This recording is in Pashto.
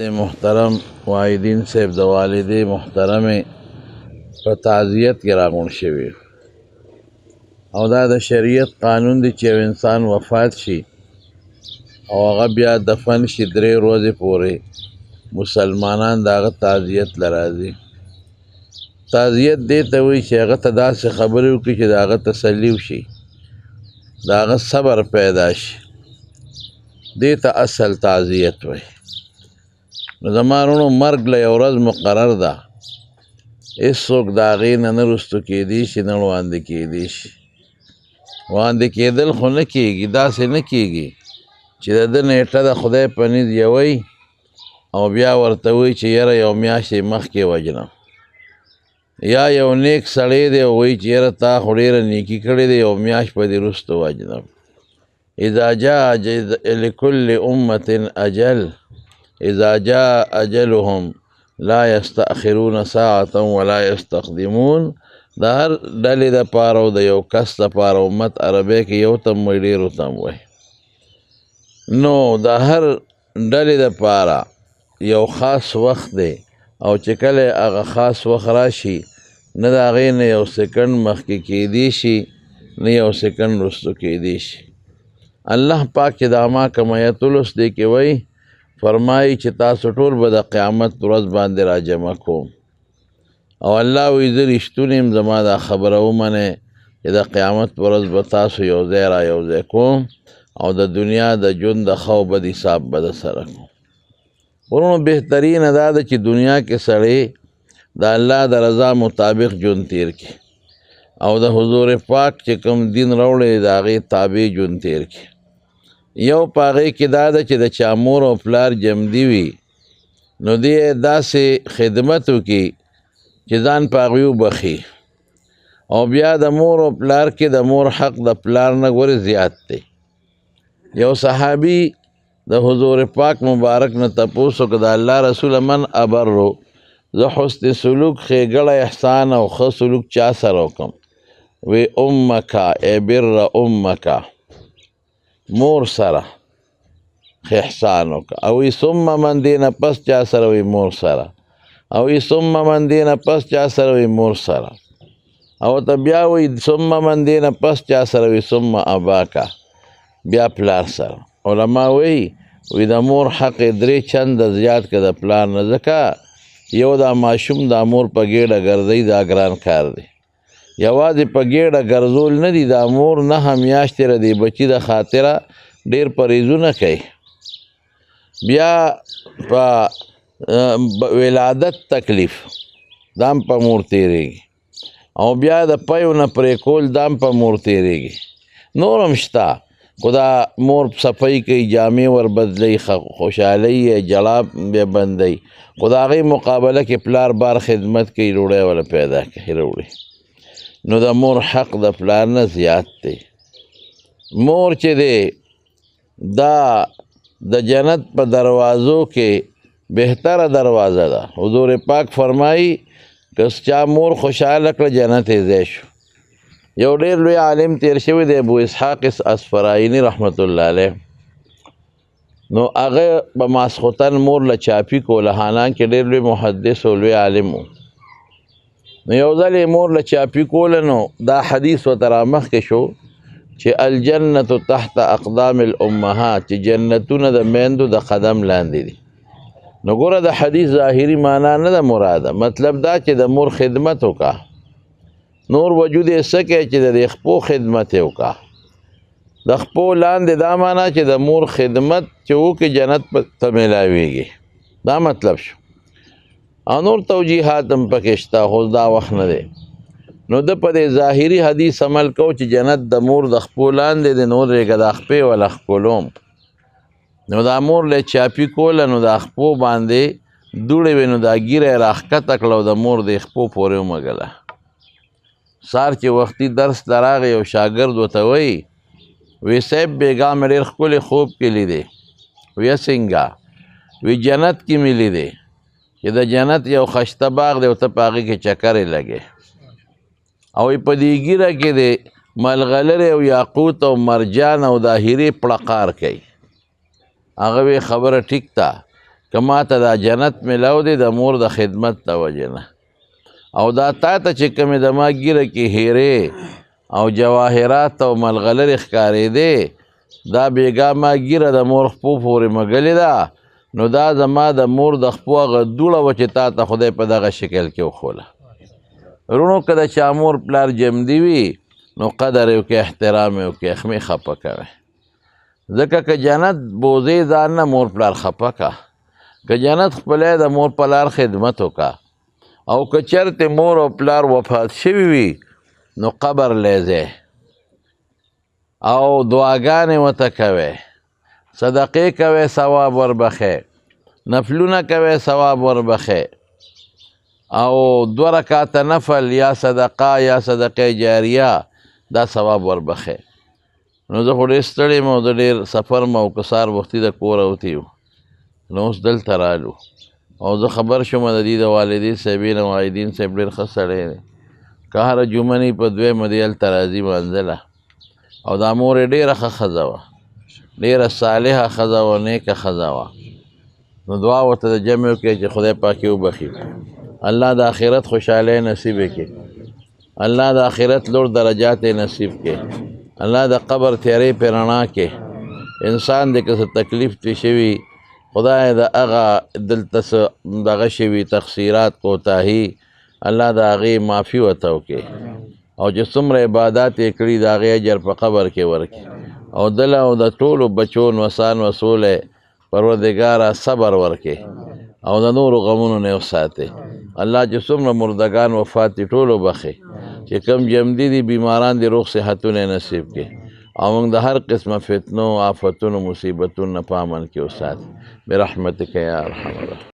محترم واحدین صاحب د والدې محترمې په تعزیت کې راغونډ شوي او دا د شریعت قانون دی چې یو انسان وفات شي او هغه بیا دفن شي 3 ورځې پورې مسلمانان د هغه تعزیت له راځي. تعزیت دې ته وایي چې هغه ته داسې خبرې وکړي چې د هغه تسلي وشي، د هغه صبر پیدا شي. دې ته اصل تعزیت وایي. نو زما وروڼو مرګ له یو ورځ مقرر ده، هېڅوک د هغې نه رستو کېدی شي نه وړاندې کېدی شي. وړاندې کېدل خو نه کېږي، داسې نه کېږي چې د ده نیټه د خدای په نزد یوئ او بیا ورته وایي چې یاره یو میاشتې مخکې وجنم، یا یو نیک سړی دی او وایي چې یاره تا خو ډېره نیکي کړې دی یو میاشت په دې وروسته وجنم. اذا جاء لكل امة اجل اذا جاء اجلهم لا يستأخرون ساعة ولا يستقدمون. د هر ډلې دپاره او د یو کس دپاره امت عربی کې یو تم وایي ډېرو تم وایي. نو د هر ډلې دپاره یو خاص وخت دی او چې کله هغه خاص وخت راشي نه د هغې نه یو سکنډ مخکې کېدی شي نه یو سکنډ وروستو کېدی شي. الله پاک چې د اما کوم آیت لوست دی کې وایي فرمایي چې تاسو ټول به د قیامت ورځ باندې را جمع کوم او الله وایي زه رښتونی یم، زما دا خبره ومنئ چې د قیامت ورځ به تاسو یو ځای را یو ځای کوم او د دنیا د ژوند د ښه او بد حساب به درسره کوم. ورونو بهترینه دا ده چې دنیا کې سړی د الله د رضا مطابق ژوند تیر کړي او د حضور پاک چې کوم دین راوړی د هغې تابع ژوند تیر کړي. یو په هغې کې دا ده چې د چا مور او پلار جمدي وي نو دې داسې خدمت وکړي چې ځان په هغوی وبخي او بیا د مور او پلار کې د مور حق د پلار نه ګورې زیات دی. یو صحابي د حضور پاک مبارک نه تپوس وکړه د الله رسوله من ابرو، زه حسن سلوک ښېګړه احسان او ښه سلوک چا سره وکړم؟ وی امکا ای بر امکا، مور سره احسان وکړه. او وی ثم من دې نه پس چا سره؟ وی مور سره. او وی ثم من دې نه پس چا سره؟ وی مور سره. او ته بیا وی ثم من دې نه پس چا سره؟ وی ثم اباکا، بیا پلار سره. علما وی د مور حق 3 چنده زیات که د پلار نه، ځکه یو دا ماشوم د مور په ګېډه ګرځئ دا ګران کار دی. یوازې په ګېډه ګرځول نه دي، دا مور 9 میاشتې د دې بچي د خاطره ډېر پرهیزونه کوي. بیا په ولادت تکلیف دا هم په مور تېرېږي او بیا د پیو نه پرې کول دا هم په مور تېرېږي. نور هم شته خو دا مور صفایي کوي، جامې ور بدلوي، خوشحالۍ یې جړا بیا بندوي، خو د هغې مقابله کې پلار بار خدمت کوي، ډوډۍ وله پیدا کوي راوړي. نو د مور حق د پلار نه زیات دی. مور چې دی دا د جنت په دروازو کې بهتره دروازه ده. حضور پاک فرمایي که چا مور خوشحاله کړه جنت یې ځای شو. یو ډېر لوی عالم تیر شوی دی ابو اسحاق اصفرایني رحمت الله علیه، نو هغه به ماسخوتن مور له چاپي کوله، حالانکې ډېر لوی محدث او لوی عالم و. نو یو ځل یې مور له چاپي کوله نو دا حدیث ورته رامخکې شو چې الجنة تحت اقدام الامهات، چې جنتونه د میندو د قدم لاندې دي. نو ګوره د حدیث ظاهري معنا نه ده مراده، مطلب دا چې د مور خدمت وکړه، نور وجود یې څه کوي چې د خپو خدمت یې وکړه. د خپو لاندې دا معنا چې د مور خدمت چې وکړي جنت ته میلاویږي، دا مطلب شو. او نور توجیحات هم پکې شته خو دا وخت نه دی. نو د په دې ظاهري حدیث عمل کو چې جنت د مور د خپو لاندې دی، نور یې که د خپې وله ښکلوم نو دا مور له چاپي کوله نو د خپو باندې دوړې وې نو دا ږیره یې راښکته کړه او د مور د خپو پورې ومږله. سار چې وختي درس ته راغی یو شاګرد ورته وایي وی صاحب بیګا مې ډېر ښکلی خوب کې لیدی. ویه څنګه؟ وی جنت کې مې لیدی چې د جنت یو خشته باغ دی او ته په هغې کې چکرې لګې او په دې ږیره کې دی ملغلرې او یاقوت او مرجان او د هیرې پړقار کوي. هغه وی خبره ټیک ده که ما ته دا جنت میلاو دی د مور د خدمت د وجې نه او دا تا ته چې کومې د ما ګیره کې هیرې او جواهرات او ملغلرې ښکارېدې دا بېګا ما ګیره د مور خپو پورې مږلې ده نو دا زما د مور د خپو هغه دوړه وه چې تا ته خدای په دغه شکل کې وښوله وروڼو که د چا مور پلار جمدي وي نو قدر یې وکړئ احترام یې وکړئ خمې خفه کوئ ځکه که جنت بوځې ځان نه مور پلار خفه که که جنت خپلی د مور پلار خدمت وکړه او که چېرته مور او پلار وفات شوي وي نو قبر لیځئ او دعاګانې ورته کوئ صدقې کوئ ثواب وربخئ نفلونه کوئ ثواب وربخئ او 2 رکعته نفل یا صدقه یا صدقه جاریه دا ثواب وربخئ نو زه خو ډېر ستړی یم او زه ډېر سفر م او که سهار وختي د کوره وتي یو نو اوس دلته رالو او زه خبر شوم د دې د والدې صاحبې نه معیدین صاحب ډېر ښه سړی دی که هره جمعه نه په دویمه دی هلته راځي مانځله او دا مور یې ډېره ښه ښځه وه ډېره صالحه ښځه وه نیکه ښځه وه نو دعا ورته د جمع وکړئ چې خدای پاک یې وبخي الله د آخرت خوشحالۍ نصیب یې کړي الله د آخرت لوړ درجات یې نصیب کړي الله د قبر تیارې پې رڼا کړي انسان دی که څه تکلیف ترې شوي خدای د هغه دلته څه دغه شوي تقصیرات کوتاهي الله د هغې معافي ورته وکړي او چې څومره عبادات یې کړي د هغې اجر په قبر کې ورکړي او دله او د ټولو بچو نوسان وسولی پروردګاره صبر ورکړي او د نورو غمونو نه وساتي الله چې څومره مردگان وفات دي ټولو بخي چې کم جمدي دي بیماران دي روغ صحتونه نصیب کړي او موږ د هر قسمه فتنو آفتونو مصیبتونو نه په امن کې وساتي برحمتک یا ارحم الراحمین